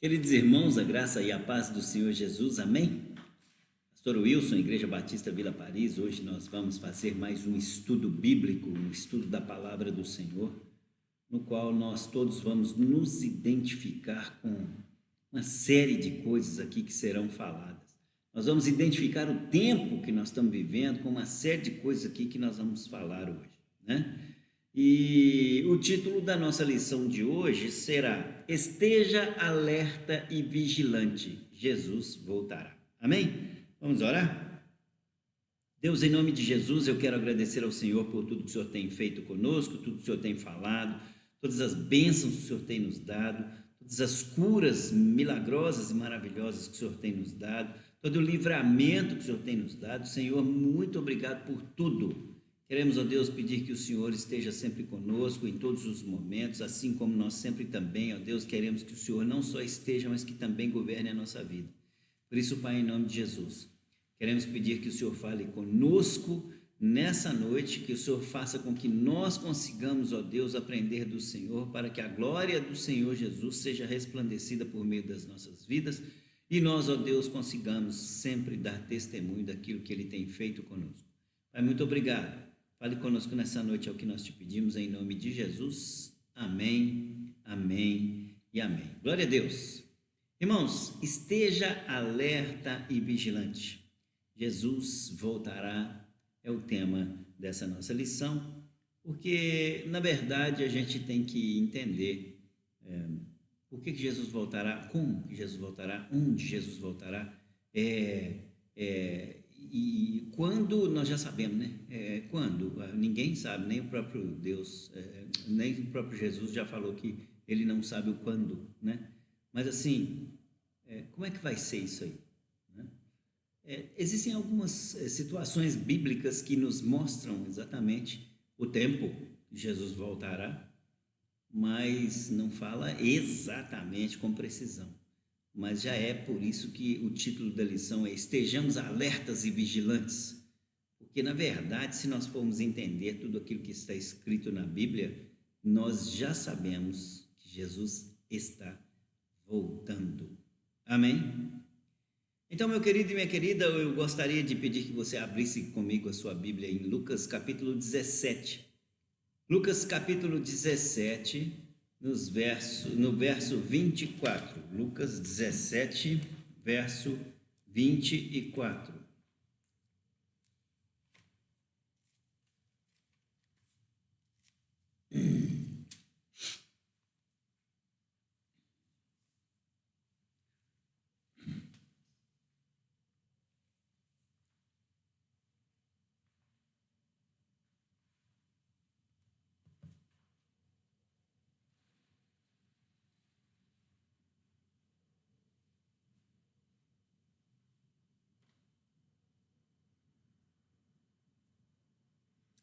Queridos irmãos, a graça e a paz do Senhor Jesus, amém? Pastor Wilson, Igreja Batista Vila Paris, hoje nós vamos fazer mais um estudo bíblico, um estudo da palavra do Senhor, no qual nós todos vamos nos identificar com uma série de coisas aqui que serão faladas. Nós vamos identificar o tempo que nós estamos vivendo com uma série de coisas aqui que nós vamos falar hoje, né? E o título da nossa lição de hoje será: Esteja alerta e vigilante, Jesus voltará. Amém? Vamos orar? Deus, em nome de Jesus, eu quero agradecer ao Senhor por tudo que o Senhor tem feito conosco, tudo que o Senhor tem falado, todas as bênçãos que o Senhor tem nos dado, todas as curas milagrosas e maravilhosas que o Senhor tem nos dado, todo o livramento que o Senhor tem nos dado. Senhor, muito obrigado por tudo. Queremos, ó Deus, pedir que o Senhor esteja sempre conosco em todos os momentos, assim como nós sempre também, ó Deus, queremos que o Senhor não só esteja, mas que também governe a nossa vida. Por isso, Pai, em nome de Jesus, queremos pedir que o Senhor fale conosco nessa noite, que o Senhor faça com que nós consigamos, ó Deus, aprender do Senhor, para que a glória do Senhor Jesus seja resplandecida por meio das nossas vidas e nós, ó Deus, consigamos sempre dar testemunho daquilo que Ele tem feito conosco. Pai, muito obrigado. Fale conosco nessa noite, é o que nós te pedimos, em nome de Jesus. Amém, amém e amém. Glória a Deus. Irmãos, esteja alerta e vigilante. Jesus voltará, é o tema dessa nossa lição, porque, na verdade, a gente tem que entender por que Jesus voltará, como que Jesus voltará, onde Jesus voltará, e quando nós já sabemos, né? Quando? Ninguém sabe, nem o próprio Deus, nem o próprio Jesus já falou que ele não sabe o quando, né? Mas assim, como é que vai ser isso aí, né? Existem algumas situações bíblicas que nos mostram exatamente o tempo que Jesus voltará, mas não fala exatamente com precisão. Mas já é por isso que o título da lição é Estejamos alertas e vigilantes, porque na verdade, se nós formos entender tudo aquilo que está escrito na Bíblia, nós já sabemos que Jesus está voltando. Amém? Então, meu querido e minha querida, eu gostaria de pedir que você abrisse comigo a sua Bíblia em Lucas capítulo 17. Lucas capítulo 17, no verso 24, Lucas 17, verso 24.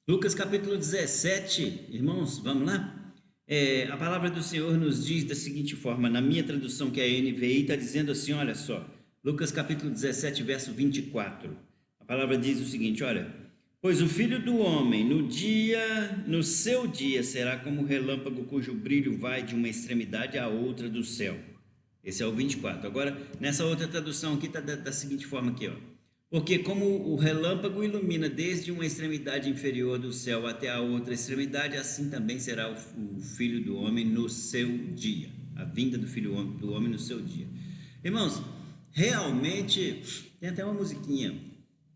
Lucas capítulo 17, irmãos, vamos lá? A palavra do Senhor nos diz da seguinte forma, na minha tradução, que é a NVI, está dizendo assim, olha só, Lucas capítulo 17, verso 24, a palavra diz o seguinte, olha, pois o Filho do Homem, no seu dia, será como um relâmpago cujo brilho vai de uma extremidade à outra do céu. Esse é o 24. Agora, nessa outra tradução aqui, está da seguinte forma aqui, ó. Porque como o relâmpago ilumina desde uma extremidade inferior do céu até a outra extremidade, assim também será o Filho do Homem no seu dia. A vinda do Filho do Homem no seu dia. Irmãos, realmente, tem até uma musiquinha.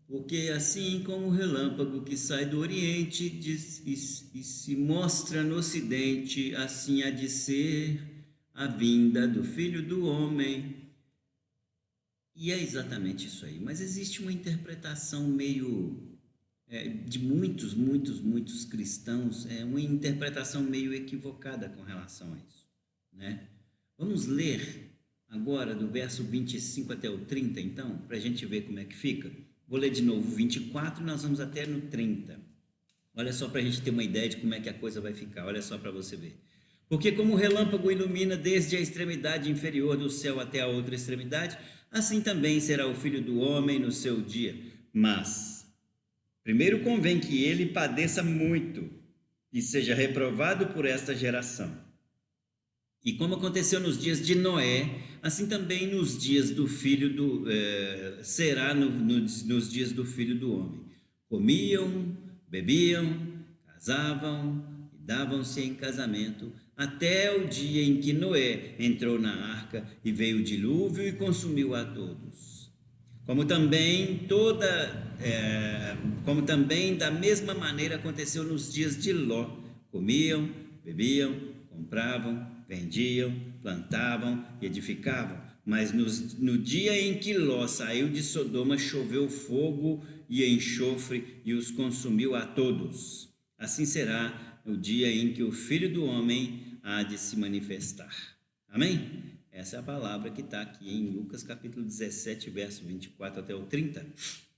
Porque assim como o relâmpago que sai do Oriente e se mostra no Ocidente, assim há de ser a vinda do Filho do Homem. E é exatamente isso aí, mas existe uma interpretação meio, de muitos cristãos, uma interpretação meio equivocada com relação a isso, né? Vamos ler agora do verso 25 até o 30, então, para a gente ver como é que fica. Vou ler de novo 24 e nós vamos até no 30. Olha só para a gente ter uma ideia de como é que a coisa vai ficar, olha só para você ver. Porque como o relâmpago ilumina desde a extremidade inferior do céu até a outra extremidade, assim também será o Filho do Homem no seu dia. Mas primeiro convém que ele padeça muito e seja reprovado por esta geração. E como aconteceu nos dias de Noé, assim também nos dias do filho do será nos dias do Filho do Homem. Comiam, bebiam, casavam e davam-se em casamento, até o dia em que Noé entrou na arca e veio o dilúvio e consumiu a todos. Como também da mesma maneira aconteceu nos dias de Ló. Comiam, bebiam, compravam, vendiam, plantavam e edificavam. Mas no dia em que Ló saiu de Sodoma, choveu fogo e enxofre e os consumiu a todos. Assim será o dia em que o Filho do Homem há de se manifestar. Amém? Essa é a palavra que está aqui em Lucas capítulo 17, verso 24 até o 30.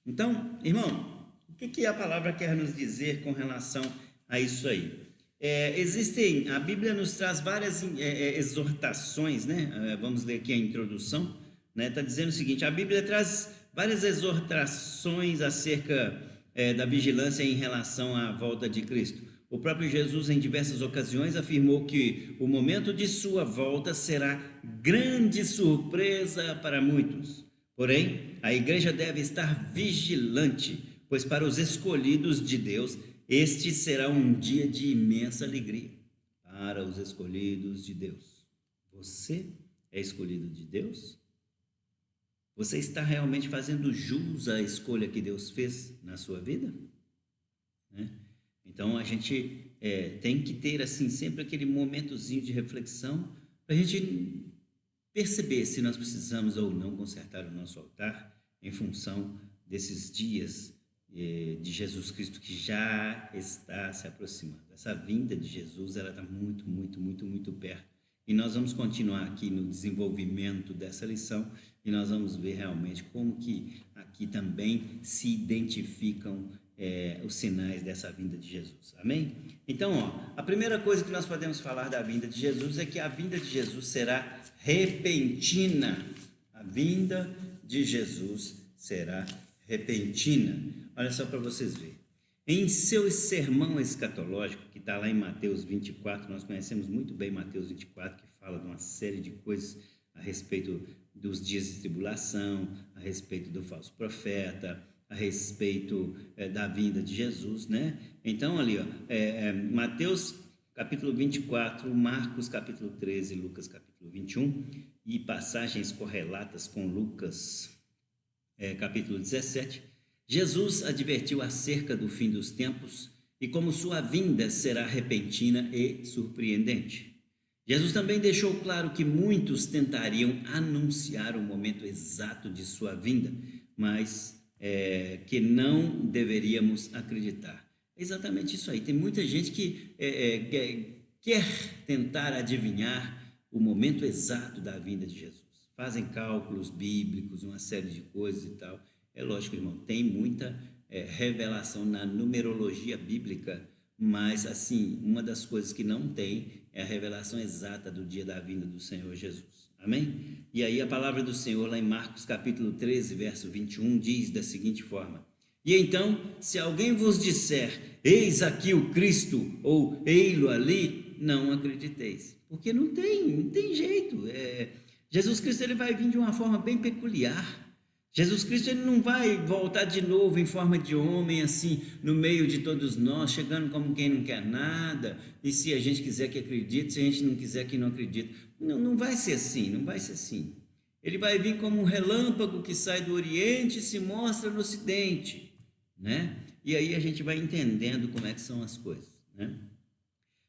Então, irmão, o que a palavra quer nos dizer com relação a isso aí? A Bíblia nos traz várias exortações, né? Vamos ler aqui a introdução, né? Está dizendo o seguinte: a Bíblia traz várias exortações acerca da vigilância em relação à volta de Cristo. O próprio Jesus, em diversas ocasiões, afirmou que o momento de sua volta será grande surpresa para muitos. Porém, a igreja deve estar vigilante, pois para os escolhidos de Deus, este será um dia de imensa alegria. Para os escolhidos de Deus. Você é escolhido de Deus? Você está realmente fazendo jus à escolha que Deus fez na sua vida? Então a gente tem que ter assim sempre aquele momentozinho de reflexão para a gente perceber se nós precisamos ou não consertar o nosso altar em função desses dias de Jesus Cristo que já está se aproximando. Essa vinda de Jesus, ela está muito, muito, muito, muito perto. E nós vamos continuar aqui no desenvolvimento dessa lição e nós vamos ver realmente como que aqui também se identificam os sinais dessa vinda de Jesus. Amém? Então, a primeira coisa que nós podemos falar da vinda de Jesus é que a vinda de Jesus será repentina. A vinda de Jesus será repentina. Olha só para vocês verem. Em seu sermão escatológico, que está lá em Mateus 24, nós conhecemos muito bem Mateus 24, que fala de uma série de coisas a respeito dos dias de tribulação, a respeito do falso profeta, a respeito da vinda de Jesus, né? Então ali, Mateus capítulo 24, Marcos capítulo 13, Lucas capítulo 21 e passagens correlatas com Lucas capítulo 17, Jesus advertiu acerca do fim dos tempos e como sua vinda será repentina e surpreendente. Jesus também deixou claro que muitos tentariam anunciar o momento exato de sua vinda, mas que não deveríamos acreditar. É exatamente isso aí. Tem muita gente que quer tentar adivinhar o momento exato da vinda de Jesus. Fazem cálculos bíblicos, uma série de coisas e tal. É lógico, irmão, tem muita revelação na numerologia bíblica, mas, assim, uma das coisas que não tem é a revelação exata do dia da vinda do Senhor Jesus. Amém? E aí a palavra do Senhor lá em Marcos capítulo 13, verso 21, diz da seguinte forma: e então, se alguém vos disser, eis aqui o Cristo, ou ei-lo ali, não acrediteis. Porque não tem jeito. Jesus Cristo ele vai vir de uma forma bem peculiar. Jesus Cristo ele não vai voltar de novo em forma de homem, assim, no meio de todos nós, chegando como quem não quer nada, e se a gente quiser que acredite, se a gente não quiser que não acredite. Não vai ser assim, não vai ser assim. Ele vai vir como um relâmpago que sai do Oriente e se mostra no Ocidente, né? E aí a gente vai entendendo como é que são as coisas, né?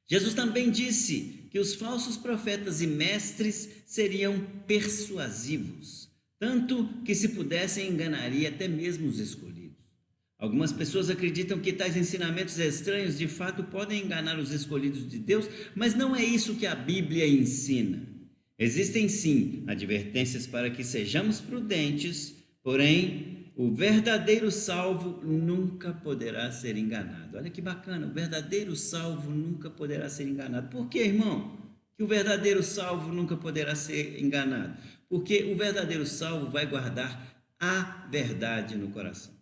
Jesus também disse que os falsos profetas e mestres seriam persuasivos, tanto que, se pudessem, enganaria até mesmo os escolhidos. Algumas pessoas acreditam que tais ensinamentos estranhos de fato podem enganar os escolhidos de Deus, mas não é isso que a Bíblia ensina. Existem sim advertências para que sejamos prudentes, porém o verdadeiro salvo nunca poderá ser enganado. Olha que bacana, o verdadeiro salvo nunca poderá ser enganado. Por quê, irmão? Que o verdadeiro salvo nunca poderá ser enganado? Porque o verdadeiro salvo vai guardar a verdade no coração.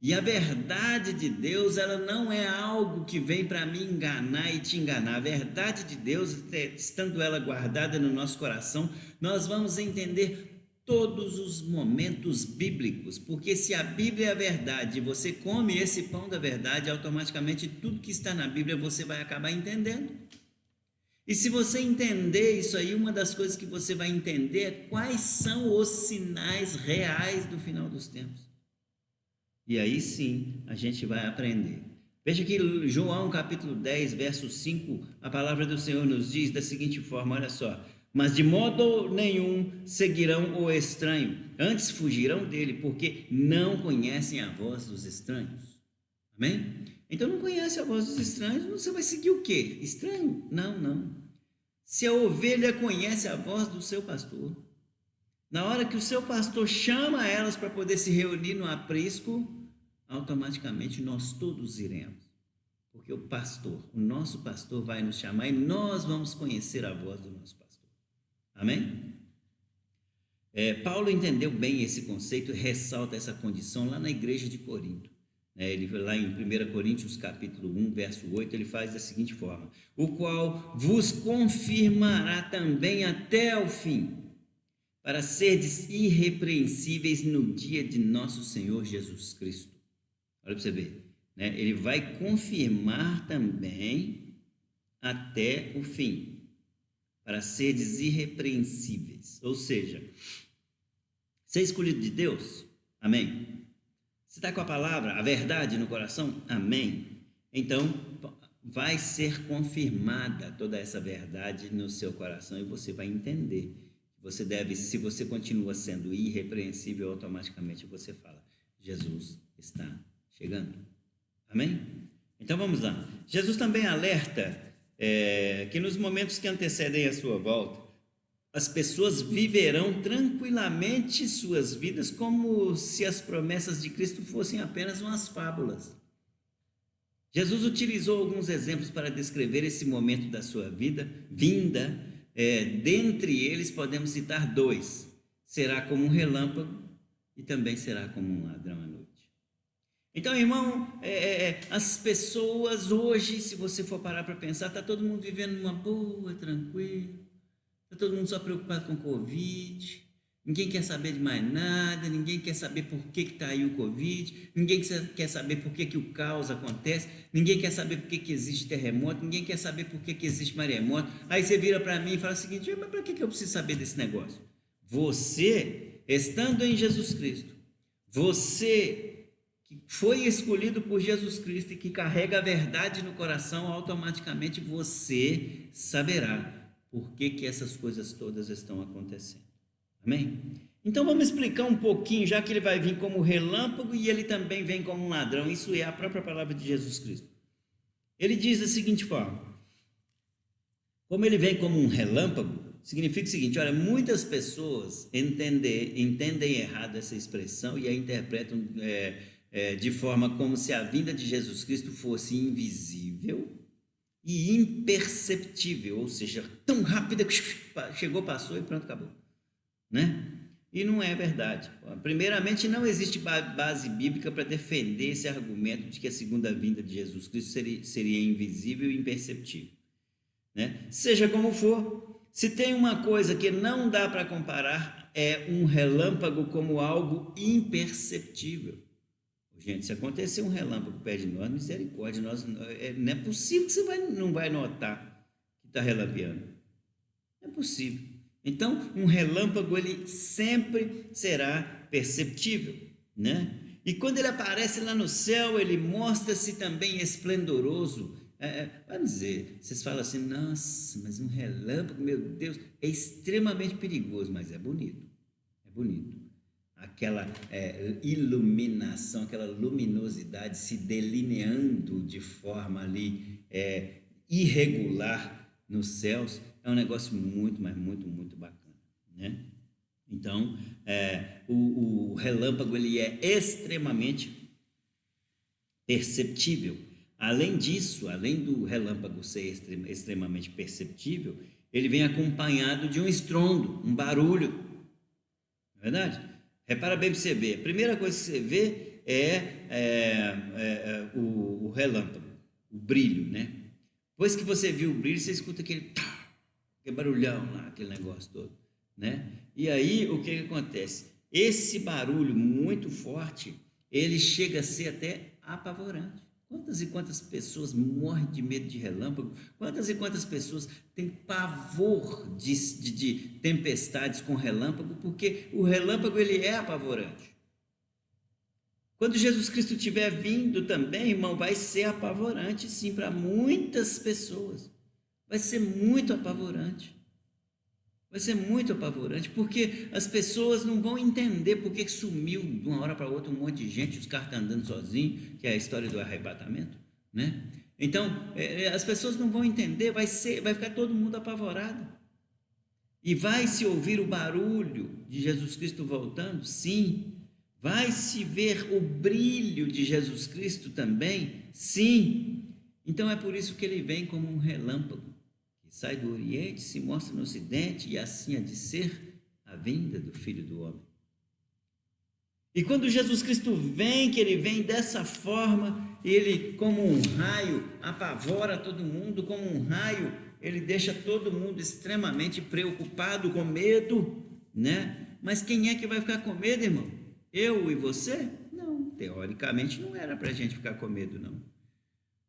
E a verdade de Deus, ela não é algo que vem para me enganar e te enganar. A verdade de Deus, estando ela guardada no nosso coração, nós vamos entender todos os momentos bíblicos, porque se a Bíblia é a verdade e você come esse pão da verdade, automaticamente tudo que está na Bíblia você vai acabar entendendo. E se você entender isso aí, uma das coisas que você vai entender é quais são os sinais reais do final dos tempos. E aí sim a gente vai aprender. Veja que João capítulo 10, verso 5, a palavra do Senhor nos diz da seguinte forma, olha só: mas de modo nenhum seguirão o estranho, antes fugirão dele, porque não conhecem a voz dos estranhos. Amém? Então não conhece a voz dos estranhos, você vai seguir o quê? Estranho? Não. Se a ovelha conhece a voz do seu pastor, na hora que o seu pastor chama elas para poder se reunir no aprisco, automaticamente nós todos iremos. Porque o nosso pastor vai nos chamar e nós vamos conhecer a voz do nosso pastor. Amém? Paulo entendeu bem esse conceito e ressalta essa condição lá na igreja de Corinto. Ele lá em 1 Coríntios capítulo 1, verso 8, ele faz da seguinte forma: o qual vos confirmará também até o fim, para serdes irrepreensíveis no dia de nosso Senhor Jesus Cristo. Olha para você ver, ele vai confirmar também até o fim, para serdes irrepreensíveis. Ou seja, você é escolhido de Deus? Amém? Você está com a palavra, a verdade no coração? Amém? Então, vai ser confirmada toda essa verdade no seu coração e você vai entender. Você deve, se você continua sendo irrepreensível, automaticamente você fala: Jesus está chegando. Amém? Então vamos lá. Jesus também alerta que nos momentos que antecedem a sua volta, as pessoas viverão tranquilamente suas vidas como se as promessas de Cristo fossem apenas umas fábulas. Jesus utilizou alguns exemplos para descrever esse momento da sua vinda. Dentre eles podemos citar 2: será como um relâmpago e também será como um ladrão à noite. Então, irmão, as pessoas hoje, se você for parar para pensar, está todo mundo vivendo numa boa, tranquilo. Está todo mundo só preocupado com o Covid, ninguém quer saber de mais nada, ninguém quer saber por que está aí o Covid, ninguém quer saber por que o caos acontece, ninguém quer saber por que existe terremoto, ninguém quer saber por que existe maremoto. Aí você vira para mim e fala o seguinte: mas para que eu preciso saber desse negócio? Você, estando em Jesus Cristo, você que foi escolhido por Jesus Cristo e que carrega a verdade no coração, automaticamente você saberá por que essas coisas todas estão acontecendo. Amém? Então vamos explicar um pouquinho, já que ele vai vir como relâmpago e ele também vem como um ladrão. Isso é a própria palavra de Jesus Cristo. Ele diz da seguinte forma: como ele vem como um relâmpago, significa o seguinte: olha, muitas pessoas entendem errado essa expressão e a interpretam de forma como se a vinda de Jesus Cristo fosse invisível e imperceptível, ou seja, tão rápida que chegou, passou e pronto, acabou, né? E não é verdade. Primeiramente, não existe base bíblica para defender esse argumento de que a segunda vinda de Jesus Cristo seria invisível e imperceptível, né? Seja como for, se tem uma coisa que não dá para comparar, é um relâmpago como algo imperceptível. Gente, se acontecer um relâmpago perto de nós, misericórdia, não é possível que você não vai notar que está relampeando. Não é possível. Então, um relâmpago, ele sempre será perceptível, né? E quando ele aparece lá no céu, ele mostra-se também esplendoroso. Vamos dizer, vocês falam assim: nossa, mas um relâmpago, meu Deus, é extremamente perigoso, mas é bonito. É bonito. Aquela iluminação, aquela luminosidade se delineando de forma ali irregular nos céus, é um negócio muito, mas muito, muito bacana, né? Então, o relâmpago, ele é extremamente perceptível. Além disso, além do relâmpago ser extremamente perceptível, ele vem acompanhado de um estrondo, um barulho, não é verdade? Repara bem para você ver. A primeira coisa que você vê o relâmpago, o brilho, né? Depois que você viu o brilho, você escuta aquele barulhão lá, aquele negócio todo, né? E aí, o que acontece? Esse barulho muito forte, ele chega a ser até apavorante. Quantas e quantas pessoas morrem de medo de relâmpago? Quantas e quantas pessoas têm pavor de tempestades com relâmpago? Porque o relâmpago, ele é apavorante. Quando Jesus Cristo estiver vindo também, irmão, vai ser apavorante, sim, para muitas pessoas. Vai ser muito apavorante. Vai ser muito apavorante, porque as pessoas não vão entender por que sumiu de uma hora para outra um monte de gente, os caras estão andando sozinhos, que é a história do arrebatamento, né? Então, as pessoas não vão entender, vai ficar todo mundo apavorado. E vai se ouvir o barulho de Jesus Cristo voltando? Sim. Vai se ver o brilho de Jesus Cristo também? Sim. Então é por isso que ele vem como um relâmpago, que sai do Oriente, se mostra no Ocidente, e assim há de ser a vinda do Filho do Homem. E quando Jesus Cristo vem, que ele vem dessa forma, ele como um raio apavora todo mundo, como um raio, ele deixa todo mundo extremamente preocupado, com medo, né? Mas quem é que vai ficar com medo, irmão? Eu e você? Não, teoricamente não era para a gente ficar com medo, não.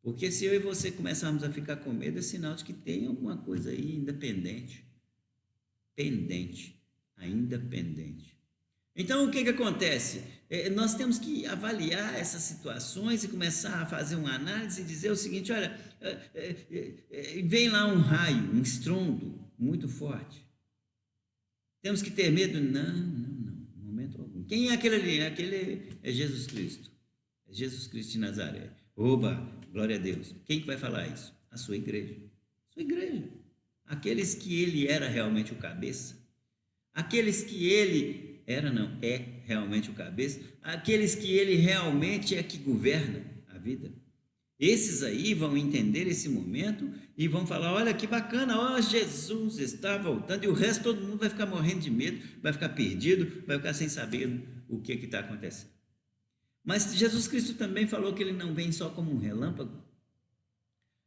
Porque se eu e você começarmos a ficar com medo, é sinal de que tem alguma coisa aí ainda pendente. Ainda pendente. Então, o que acontece? Nós temos que avaliar essas situações e começar a fazer uma análise e dizer o seguinte: olha, vem lá um raio, um estrondo muito forte. Temos que ter medo? Não, em momento algum. Quem é aquele ali? Aquele é Jesus Cristo. É Jesus Cristo de Nazaré. Oba, glória a Deus. Quem que vai falar isso? A sua igreja. Sua igreja. Aqueles que ele era realmente o cabeça. Aqueles que ele é realmente o cabeça. Aqueles que ele realmente é que governa a vida. Esses aí vão entender esse momento e vão falar: olha que bacana, ó, Jesus está voltando. E o resto todo mundo vai ficar morrendo de medo, vai ficar perdido, vai ficar sem saber o que está acontecendo. Mas Jesus Cristo também falou que ele não vem só como um relâmpago.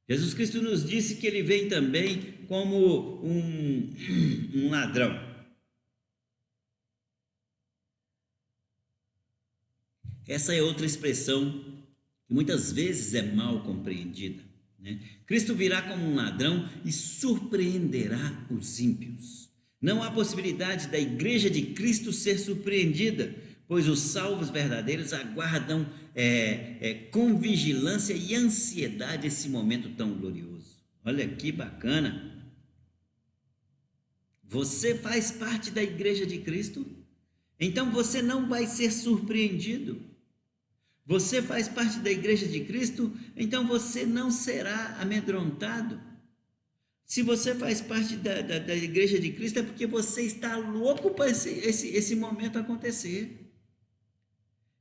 Jesus Cristo nos disse que ele vem também como um ladrão. Essa é outra expressão que muitas vezes é mal compreendida, né? Cristo virá como um ladrão e surpreenderá os ímpios. Não há possibilidade da igreja de Cristo ser surpreendida, pois os salvos verdadeiros aguardam com vigilância e ansiedade esse momento tão glorioso. Olha que bacana! Você faz parte da igreja de Cristo? Então você não vai ser surpreendido. Você faz parte da igreja de Cristo, então você não será amedrontado. Se você faz parte da igreja de Cristo, é porque você está louco para esse momento acontecer.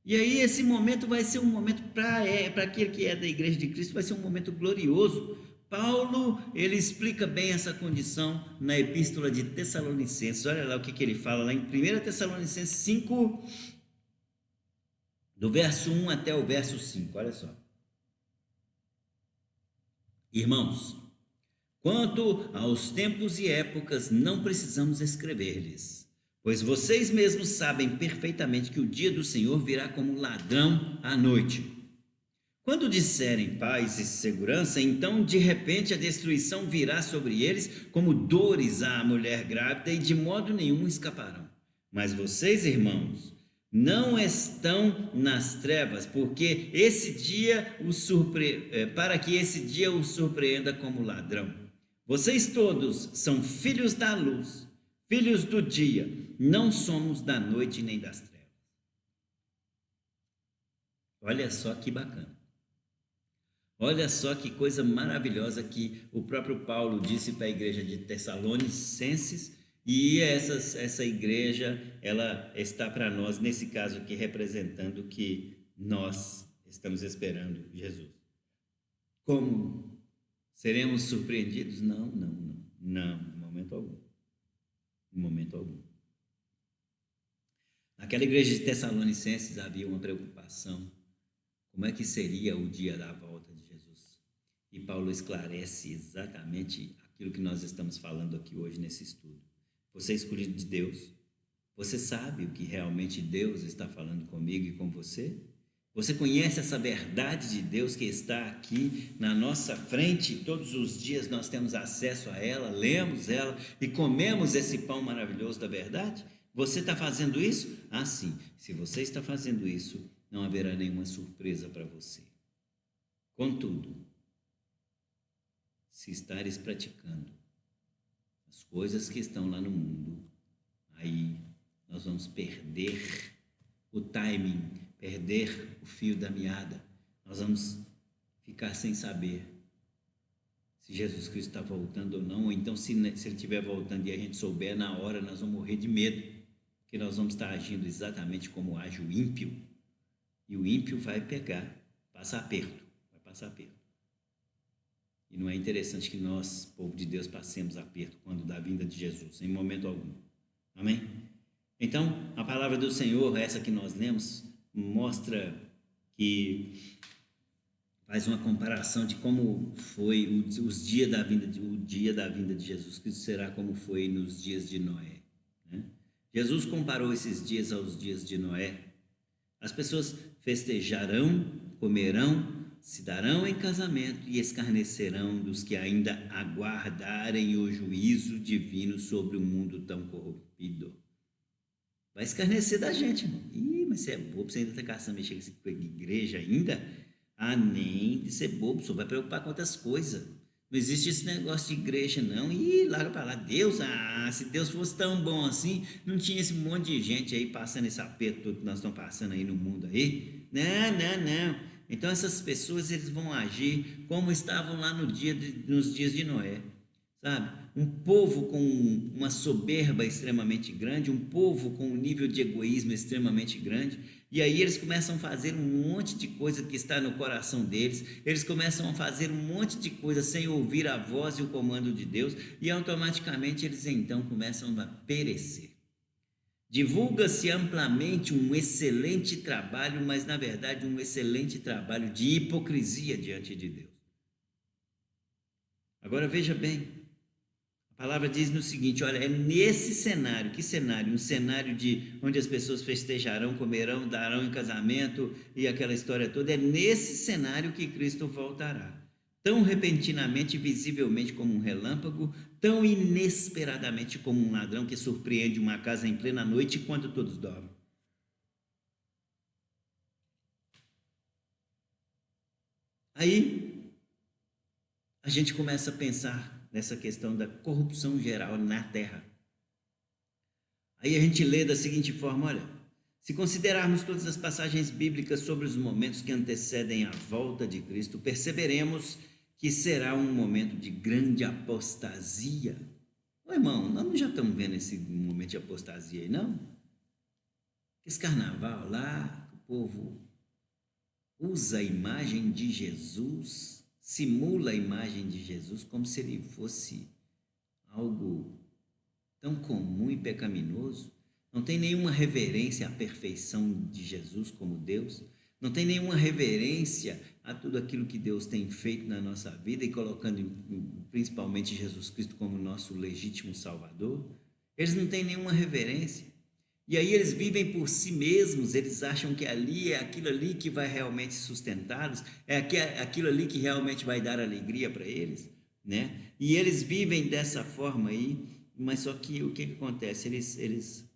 E aí esse momento vai ser um momento para aquele que é da igreja de Cristo, vai ser um momento glorioso. Paulo, ele explica bem essa condição na epístola de Tessalonicenses. Olha lá o que ele fala lá em 1 Tessalonicenses 5, do verso 1 até o verso 5, olha só. Irmãos, quanto aos tempos e épocas, não precisamos escrever-lhes, pois vocês mesmos sabem perfeitamente que o dia do Senhor virá como ladrão à noite. Quando disserem paz e segurança, então de repente a destruição virá sobre eles como dores à mulher grávida e de modo nenhum escaparão. Mas vocês, irmãos, não estão nas trevas, porque esse dia para que esse dia os surpreenda como ladrão. Vocês todos são filhos da luz, filhos do dia, não somos da noite nem das trevas. Olha só que bacana. Olha só que coisa maravilhosa que o próprio Paulo disse para a igreja de Tessalonicenses, e essa igreja, ela está para nós, nesse caso aqui, representando que nós estamos esperando Jesus. Como seremos surpreendidos? Não, em momento algum. Naquela igreja de Tessalonicenses havia uma preocupação. Como é que seria o dia da volta de Jesus? E Paulo esclarece exatamente aquilo que nós estamos falando aqui hoje nesse estudo. Você é escolhido de Deus? Você sabe o que realmente Deus está falando comigo e com você? Você conhece essa verdade de Deus que está aqui na nossa frente? Todos os dias nós temos acesso a ela, lemos ela e comemos esse pão maravilhoso da verdade? Você está fazendo isso? Ah, sim. Se você está fazendo isso, não haverá nenhuma surpresa para você. Contudo, se estares praticando as coisas que estão lá no mundo, aí nós vamos perder o timing, perder o fio da meada. Nós vamos ficar sem saber se Jesus Cristo está voltando ou não, ou então se ele estiver voltando e a gente souber na hora, nós vamos morrer de medo, porque nós vamos estar agindo exatamente como age o ímpio, e o ímpio vai passar aperto, vai passar aperto. E não é interessante que nós, povo de Deus, passemos aperto quando da vinda de Jesus, em momento algum. Amém? Então, a palavra do Senhor, essa que nós lemos, mostra que faz uma comparação de como foi o dia da vinda de Jesus Cristo será como foi nos dias de Noé, né? Jesus comparou esses dias aos dias de Noé. As pessoas festejarão, comerão, se darão em casamento e escarnecerão dos que ainda aguardarem o juízo divino sobre o mundo tão corrompido. Vai escarnecer da gente, irmão. Ih, mas você é bobo, você ainda está caçando mexer com a igreja ainda? Ah, nem de ser bobo, só vai preocupar com outras coisas. Não existe esse negócio de igreja, não. Ih, larga para lá. Deus, se Deus fosse tão bom assim, não tinha esse monte de gente aí passando esse aperto todo que nós estamos passando aí no mundo aí. Não, não, não. Então essas pessoas, eles vão agir como estavam lá nos dias de Noé. Sabe? Um povo com uma soberba extremamente grande, um povo com um nível de egoísmo extremamente grande, e aí eles começam a fazer um monte de coisa que está no coração deles, eles começam a fazer um monte de coisa sem ouvir a voz e o comando de Deus, e automaticamente eles então começam a perecer. Divulga-se amplamente um excelente trabalho, mas na verdade um excelente trabalho de hipocrisia diante de Deus. Agora veja bem, a palavra diz no seguinte, olha, é nesse cenário, que cenário? Um cenário de onde as pessoas festejarão, comerão, darão em casamento e aquela história toda, é nesse cenário que Cristo voltará. Tão repentinamente e visivelmente como um relâmpago, tão inesperadamente como um ladrão que surpreende uma casa em plena noite quando todos dormem. Aí, a gente começa a pensar nessa questão da corrupção geral na terra. Aí a gente lê da seguinte forma, olha, se considerarmos todas as passagens bíblicas sobre os momentos que antecedem a volta de Cristo, perceberemos que será um momento de grande apostasia. Ô irmão, nós não já estamos vendo esse momento de apostasia aí, não? Esse carnaval lá, o povo usa a imagem de Jesus, simula a imagem de Jesus como se ele fosse algo tão comum e pecaminoso. Não tem nenhuma reverência à perfeição de Jesus como Deus. Não tem nenhuma reverência a tudo aquilo que Deus tem feito na nossa vida e colocando principalmente Jesus Cristo como nosso legítimo Salvador. Eles não têm nenhuma reverência. E aí eles vivem por si mesmos, eles acham que ali é aquilo ali que vai realmente sustentá-los, é aquilo ali que realmente vai dar alegria para eles, né? E eles vivem dessa forma aí, mas só que o que acontece? Eles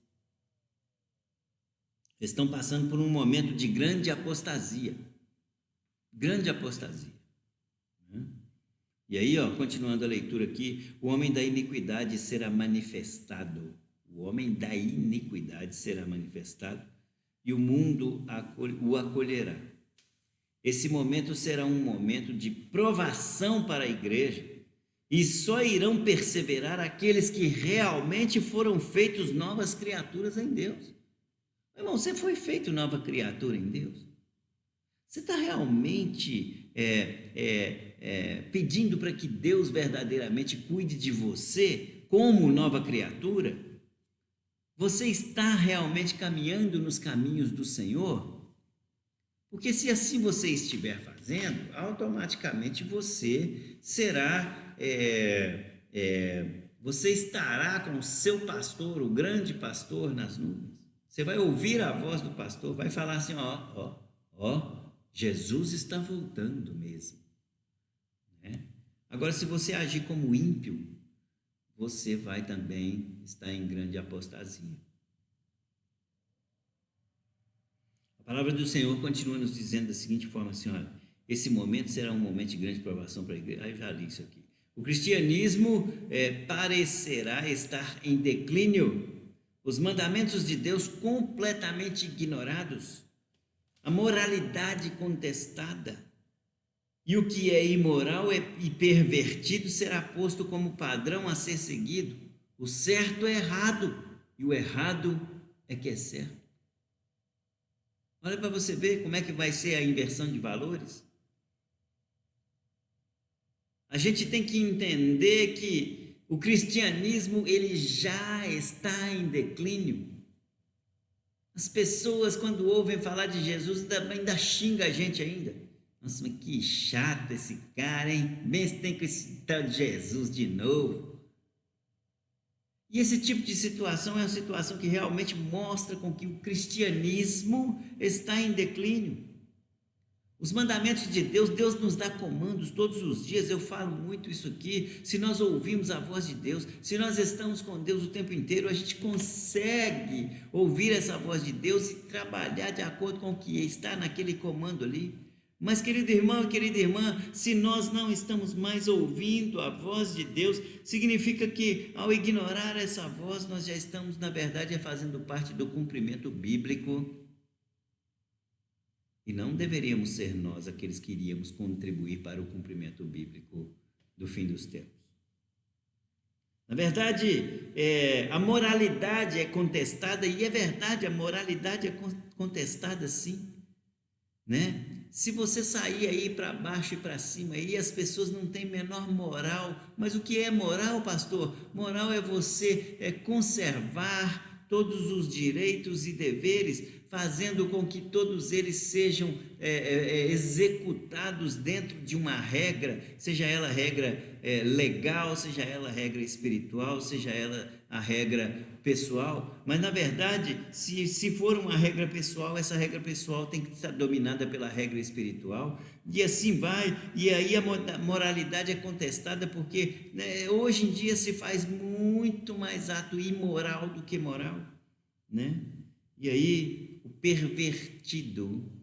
estão passando por um momento de grande apostasia, né? E aí, continuando a leitura aqui, o homem da iniquidade será manifestado. O homem da iniquidade será manifestado e o mundo o acolherá. Esse momento será um momento de provação para a igreja e só irão perseverar aqueles que realmente foram feitos novas criaturas em Deus. Meu irmão, você foi feito nova criatura em Deus? Você está realmente pedindo para que Deus verdadeiramente cuide de você como nova criatura? Você está realmente caminhando nos caminhos do Senhor? Porque se assim você estiver fazendo, automaticamente você será, você estará com o seu pastor, o grande pastor nas nuvens. Você vai ouvir a voz do pastor, vai falar assim, ó, Jesus está voltando mesmo, né? Agora, se você agir como ímpio, você vai também estar em grande apostasia. A palavra do Senhor continua nos dizendo da seguinte forma, assim, olha, esse momento será um momento de grande provação para a igreja. Eu já li isso aqui. O cristianismo parecerá estar em declínio, os mandamentos de Deus completamente ignorados, a moralidade contestada, e o que é imoral e pervertido será posto como padrão a ser seguido. O certo é errado e o errado é que é certo. Olha para você ver como é que vai ser a inversão de valores. A gente tem que entender que o cristianismo ele já está em declínio. As pessoas, quando ouvem falar de Jesus, ainda xingam a gente ainda. Nossa, mas que chato esse cara, hein? Bem, se tem com esse tal de Jesus de novo. E esse tipo de situação é uma situação que realmente mostra com que o cristianismo está em declínio. Os mandamentos de Deus, Deus nos dá comandos todos os dias, eu falo muito isso aqui. Se nós ouvimos a voz de Deus, se nós estamos com Deus o tempo inteiro, a gente consegue ouvir essa voz de Deus e trabalhar de acordo com o que está naquele comando ali. Mas, querido irmão, querida irmã, se nós não estamos mais ouvindo a voz de Deus, significa que ao ignorar essa voz, nós já estamos, na verdade, fazendo parte do cumprimento bíblico. E não deveríamos ser nós aqueles que iríamos contribuir para o cumprimento bíblico do fim dos tempos. Na verdade, a moralidade é contestada, e é verdade, a moralidade é contestada sim, né? Se você sair aí para baixo e para cima, aí as pessoas não têm menor moral. Mas o que é moral, pastor? Moral é você conservar todos os direitos e deveres, fazendo com que todos eles sejam executados dentro de uma regra, seja ela regra legal, seja ela regra espiritual, seja ela a regra pessoal. Mas na verdade, se for uma regra pessoal, essa regra pessoal tem que estar dominada pela regra espiritual, e assim vai. E aí a moralidade é contestada porque, né, hoje em dia se faz muito mais ato imoral do que moral, né? E aí o pervertido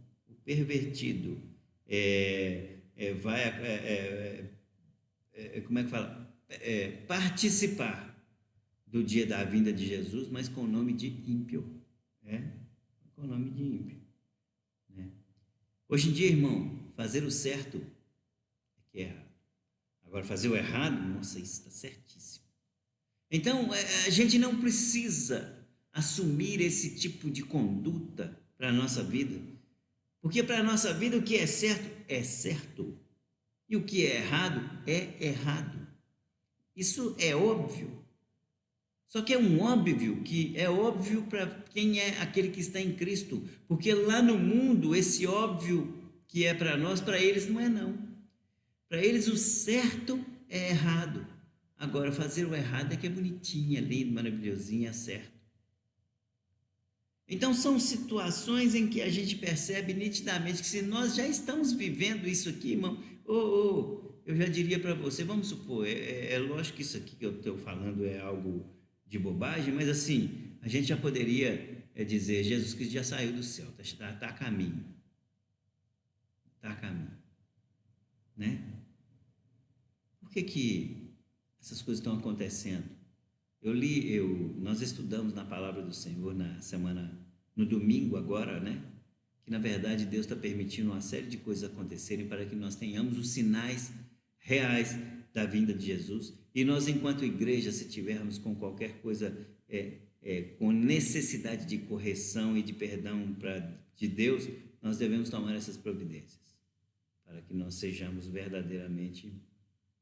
vai como é que fala? Participar do dia da vinda de Jesus, mas com o nome de ímpio, com o nome de ímpio, né? Hoje em dia, irmão, fazer o certo é que é errado. Agora, fazer o errado, nossa, isso está certíssimo. Então, a gente não precisa assumir esse tipo de conduta para a nossa vida, porque para a nossa vida o que é certo, e o que é errado. Isso é óbvio. Só que é um óbvio que é óbvio para quem é aquele que está em Cristo, porque lá no mundo esse óbvio que é para nós, para eles não é não. Para eles o certo é errado. Agora fazer o errado é que é bonitinho, é lindo, maravilhosinho, é certo. Então são situações em que a gente percebe nitidamente que se nós já estamos vivendo isso aqui, irmão, eu já diria para você, vamos supor, é lógico que isso aqui que eu estou falando é algo de bobagem, mas assim, a gente já poderia dizer, Jesus Cristo já saiu do céu, está a caminho, né? Por que essas coisas estão acontecendo? Nós estudamos na palavra do Senhor no domingo agora, né? Que na verdade Deus está permitindo uma série de coisas acontecerem para que nós tenhamos os sinais reais da vinda de Jesus. E nós, enquanto igreja, se tivermos com qualquer coisa, com necessidade de correção e de perdão de Deus, nós devemos tomar essas providências para que nós sejamos verdadeiramente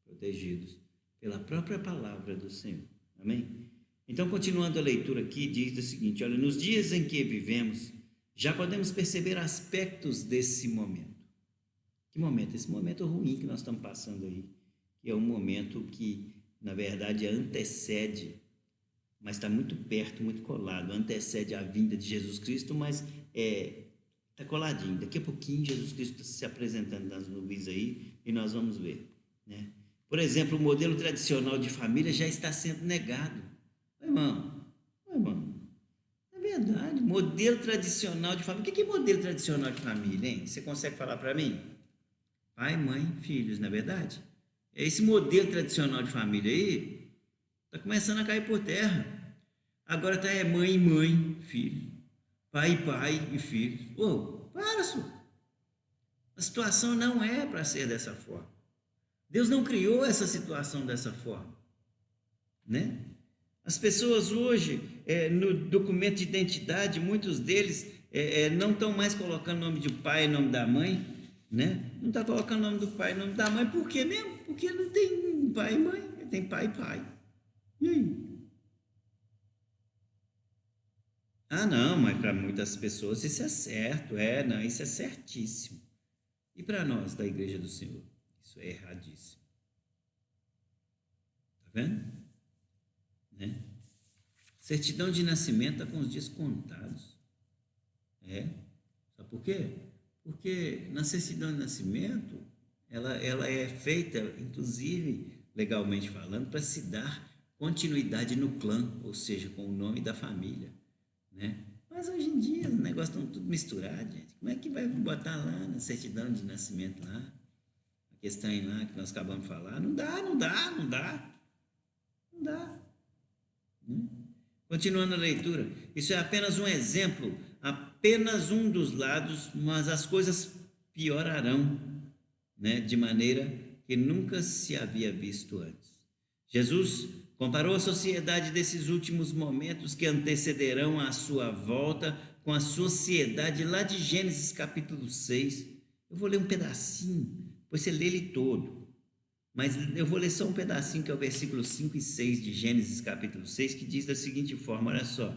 protegidos pela própria palavra do Senhor. Amém? Então, continuando a leitura aqui, diz o seguinte: olha, nos dias em que vivemos, já podemos perceber aspectos desse momento. Que momento? Esse momento ruim que nós estamos passando aí, que é um momento que, na verdade, antecede, mas está muito perto, muito colado, antecede a vinda de Jesus Cristo, mas está coladinho. Daqui a pouquinho Jesus Cristo está se apresentando nas nuvens aí e nós vamos ver, né? Por exemplo, o modelo tradicional de família já está sendo negado. Irmão, é verdade, modelo tradicional de família. O que é modelo tradicional de família, hein? Você consegue falar para mim? Pai, mãe, filhos, não é verdade? Esse modelo tradicional de família aí está começando a cair por terra. Agora está mãe, mãe, filho. Pai e filho. Para, senhor. A situação não é para ser dessa forma. Deus não criou essa situação dessa forma, né? As pessoas hoje, no documento de identidade, muitos deles não estão mais colocando o nome do pai e o nome da mãe, né? Não está colocando o nome do pai e o nome da mãe, por quê mesmo? Porque não tem pai e mãe, tem pai e pai. E aí? Ah, não, mas para muitas pessoas isso é certo, não, isso é certíssimo. E para nós da Igreja do Senhor, isso é erradíssimo. Tá vendo? Né? Certidão de nascimento está com os dias contados. Sabe por quê? Porque na certidão de nascimento, ela é feita, inclusive, legalmente falando, para se dar continuidade no clã, ou seja, com o nome da família, né? Mas hoje em dia os negócios estão tudo misturados, gente. Como é que vai botar lá na certidão de nascimento lá, a questão aí lá que nós acabamos de falar? Não dá. Né? Continuando a leitura, isso é apenas um exemplo, apenas um dos lados, mas as coisas piorarão, né, de maneira que nunca se havia visto antes. Jesus comparou a sociedade desses últimos momentos que antecederão a sua volta com a sociedade lá de Gênesis capítulo 6. Eu vou ler um pedacinho, depois você lê ele todo. Mas eu vou ler só um pedacinho, que é o versículo 5 e 6 de Gênesis capítulo 6, que diz da seguinte forma, olha só: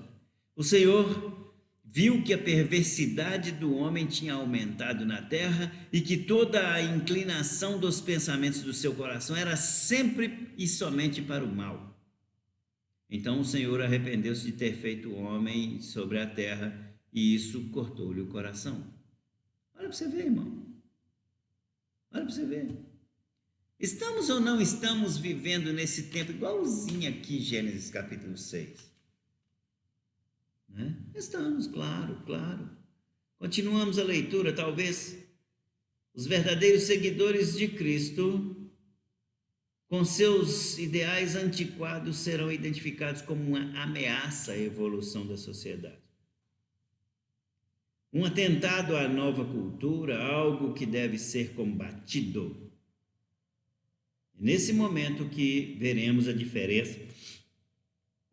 o Senhor viu que a perversidade do homem tinha aumentado na terra e que toda a inclinação dos pensamentos do seu coração era sempre e somente para o mal. Então o Senhor arrependeu-se de ter feito o homem sobre a terra e isso cortou-lhe o coração. Olha para você ver, irmão. Olha para você ver. Estamos ou não estamos vivendo nesse tempo igualzinho aqui, Gênesis capítulo 6? Né? Estamos, claro. Continuamos a leitura, talvez os verdadeiros seguidores de Cristo, com seus ideais antiquados, serão identificados como uma ameaça à evolução da sociedade. Um atentado à nova cultura, algo que deve ser combatido. Nesse momento que veremos a diferença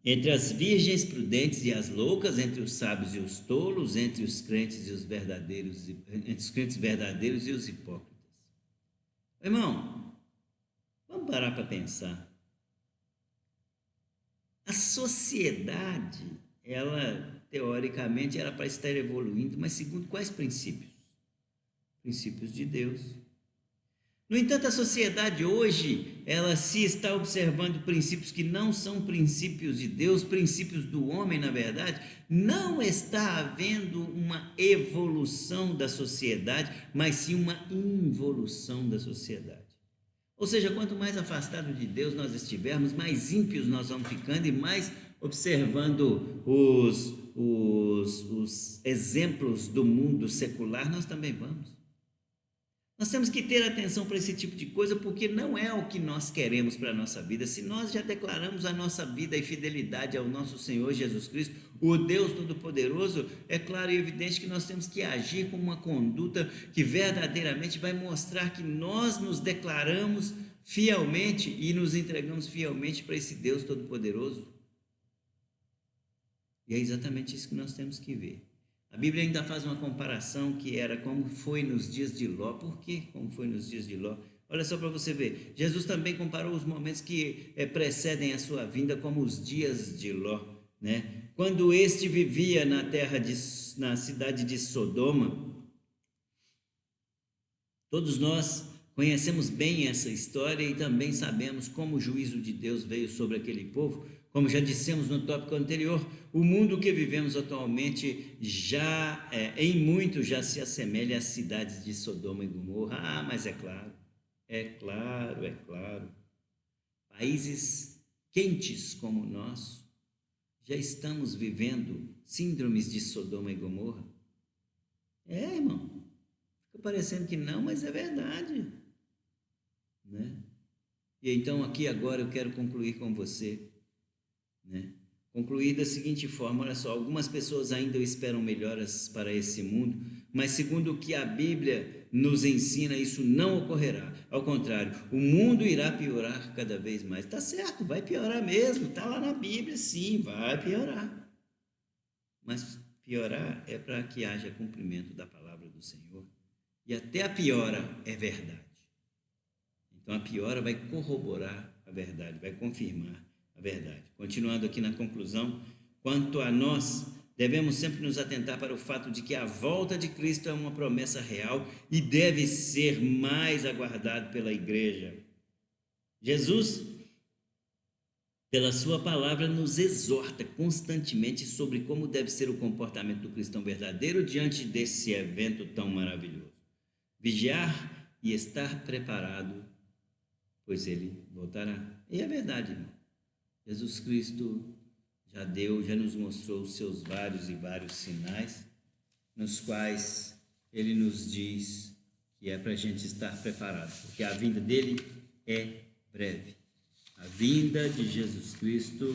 entre as virgens prudentes e as loucas, entre os sábios e os tolos, entre os crentes e os verdadeiros, entre os crentes verdadeiros e os hipócritas. Irmão, vamos parar para pensar. A sociedade, ela teoricamente era para estar evoluindo, mas segundo quais princípios? Princípios de Deus. No entanto, a sociedade hoje, ela se está observando princípios que não são princípios de Deus, princípios do homem, na verdade. Não está havendo uma evolução da sociedade, mas sim uma involução da sociedade. Ou seja, quanto mais afastado de Deus nós estivermos, mais ímpios nós vamos ficando e mais observando os exemplos do mundo secular, nós também vamos. Nós temos que ter atenção para esse tipo de coisa, porque não é o que nós queremos para a nossa vida. Se nós já declaramos a nossa vida e fidelidade ao nosso Senhor Jesus Cristo, o Deus Todo-Poderoso, é claro e evidente que nós temos que agir com uma conduta que verdadeiramente vai mostrar que nós nos declaramos fielmente e nos entregamos fielmente para esse Deus Todo-Poderoso. E é exatamente isso que nós temos que ver. A Bíblia ainda faz uma comparação que era como foi nos dias de Ló. Por que como foi nos dias de Ló? Olha só para você ver. Jesus também comparou os momentos que precedem a sua vinda como os dias de Ló, né? Quando este vivia na cidade de Sodoma. Todos nós conhecemos bem essa história e também sabemos como o juízo de Deus veio sobre aquele povo. Como já dissemos no tópico anterior, o mundo que vivemos atualmente em muito já se assemelha às cidades de Sodoma e Gomorra. Ah, mas é claro, é claro, é claro. Países quentes como o nosso já estamos vivendo síndromes de Sodoma e Gomorra. Irmão. Fica parecendo que não, mas é verdade, né? E então aqui agora eu quero concluir com você, né? Concluir da seguinte forma, olha só, algumas pessoas ainda esperam melhoras para esse mundo, mas segundo o que a Bíblia nos ensina, isso não ocorrerá. Ao contrário, o mundo irá piorar cada vez mais. Tá certo, vai piorar mesmo, tá lá na Bíblia, sim, vai piorar. Mas piorar é para que haja cumprimento da palavra do Senhor. E até a piora é verdade. Então a piora vai corroborar a verdade, vai confirmar a verdade. Continuando aqui na conclusão, quanto a nós, devemos sempre nos atentar para o fato de que a volta de Cristo é uma promessa real e deve ser mais aguardado pela igreja. Jesus, pela sua palavra, nos exorta constantemente sobre como deve ser o comportamento do cristão verdadeiro diante desse evento tão maravilhoso. Vigiar e estar preparado, pois ele voltará. E é verdade, irmão. Jesus Cristo já nos mostrou os seus vários e vários sinais, nos quais ele nos diz que é para a gente estar preparado, porque a vinda dele é breve. A vinda de Jesus Cristo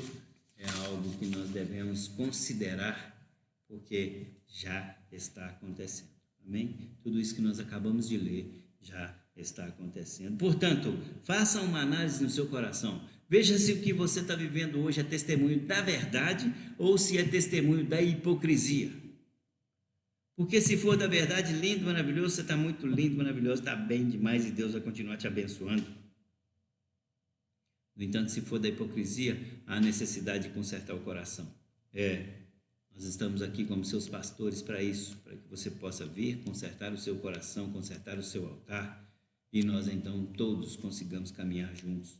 é algo que nós devemos considerar, porque já está acontecendo. Amém? Tudo isso que nós acabamos de ler já está acontecendo. Portanto, faça uma análise no seu coração. Veja se o que você está vivendo hoje é testemunho da verdade ou se é testemunho da hipocrisia. Porque se for da verdade, lindo, maravilhoso, você está muito lindo, maravilhoso, está bem demais e Deus vai continuar te abençoando. No entanto, se for da hipocrisia, há necessidade de consertar o coração. Nós estamos aqui como seus pastores para isso, para que você possa vir, consertar o seu coração, consertar o seu altar, e nós então todos consigamos caminhar juntos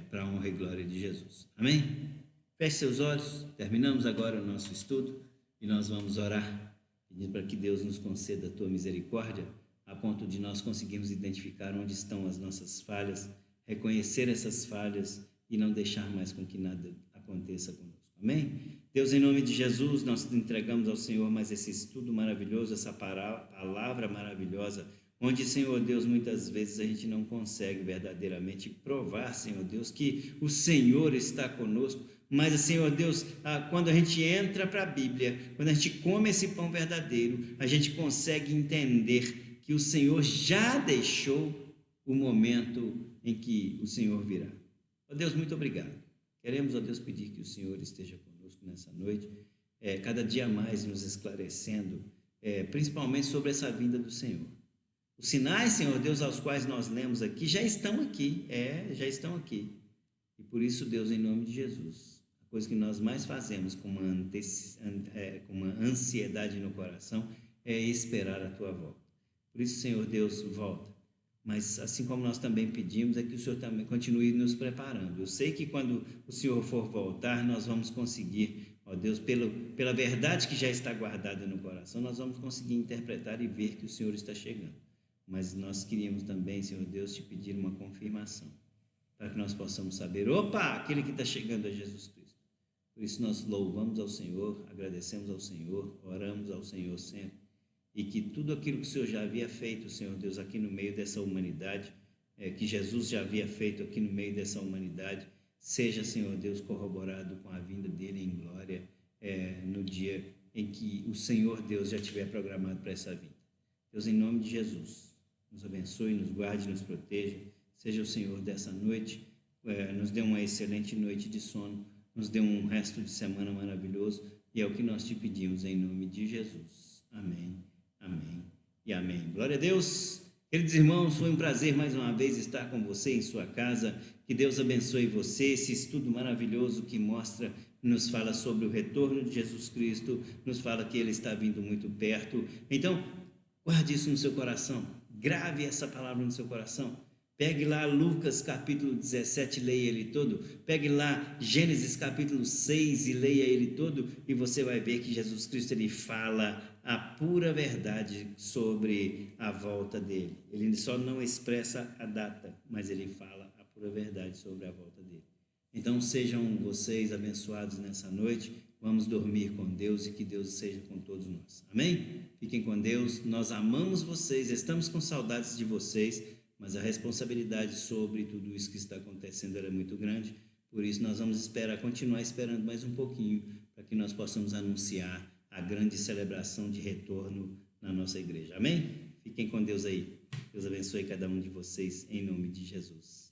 para a honra e glória de Jesus. Amém? Feche seus olhos, terminamos agora o nosso estudo e nós vamos orar, pedindo para que Deus nos conceda a tua misericórdia, a ponto de nós conseguirmos identificar onde estão as nossas falhas, reconhecer essas falhas e não deixar mais com que nada aconteça conosco. Amém? Deus, em nome de Jesus, nós entregamos ao Senhor mais esse estudo maravilhoso, essa palavra maravilhosa, onde, Senhor Deus, muitas vezes a gente não consegue verdadeiramente provar, Senhor Deus, que o Senhor está conosco, mas, Senhor Deus, quando a gente entra para a Bíblia, quando a gente come esse pão verdadeiro, a gente consegue entender que o Senhor já deixou o momento em que o Senhor virá. Ó Deus, muito obrigado. Queremos, ó Deus, pedir que o Senhor esteja conosco nessa noite, cada dia mais nos esclarecendo, principalmente sobre essa vinda do Senhor. Os sinais, Senhor Deus, aos quais nós lemos aqui, já estão aqui, já estão aqui. E por isso, Deus, em nome de Jesus, a coisa que nós mais fazemos com uma ansiedade no coração é esperar a Tua volta. Por isso, Senhor Deus, volta. Mas assim como nós também pedimos, é que o Senhor também continue nos preparando. Eu sei que quando o Senhor for voltar, nós vamos conseguir, ó Deus, pela verdade que já está guardada no coração, nós vamos conseguir interpretar e ver que o Senhor está chegando. Mas nós queríamos também, Senhor Deus, te pedir uma confirmação, para que nós possamos saber, aquele que está chegando é Jesus Cristo. Por isso nós louvamos ao Senhor, agradecemos ao Senhor, oramos ao Senhor sempre. E que tudo aquilo que o Senhor já havia feito, Senhor Deus, aqui no meio dessa humanidade, que Jesus já havia feito aqui no meio dessa humanidade, seja, Senhor Deus, corroborado com a vinda dele em glória, no dia em que o Senhor Deus já tiver programado para essa vinda. Deus, em nome de Jesus, nos abençoe, nos guarde, nos proteja, seja o Senhor dessa noite, nos dê uma excelente noite de sono, nos dê um resto de semana maravilhoso, e é o que nós te pedimos em nome de Jesus. Amém. Amém e amém. Glória a Deus. Queridos irmãos, foi um prazer mais uma vez estar com você em sua casa. Que Deus abençoe você. Esse estudo maravilhoso que mostra, nos fala sobre o retorno de Jesus Cristo, nos fala que Ele está vindo muito perto. Então, guarde isso no seu coração. Grave essa palavra no seu coração. Pegue lá Lucas capítulo 17 e leia ele todo. Pegue lá Gênesis capítulo 6 e leia ele todo. E você vai ver que Jesus Cristo ele fala a pura verdade sobre a volta dele. Ele só não expressa a data, mas ele fala a pura verdade sobre a volta dele. Então sejam vocês abençoados nessa noite. Vamos dormir com Deus e que Deus seja com todos nós. Amém? Fiquem com Deus. Nós amamos vocês, estamos com saudades de vocês. Mas a responsabilidade sobre tudo isso que está acontecendo é muito grande. Por isso nós vamos continuar esperando mais um pouquinho para que nós possamos anunciar a grande celebração de retorno na nossa igreja. Amém? Fiquem com Deus aí. Deus abençoe cada um de vocês em nome de Jesus.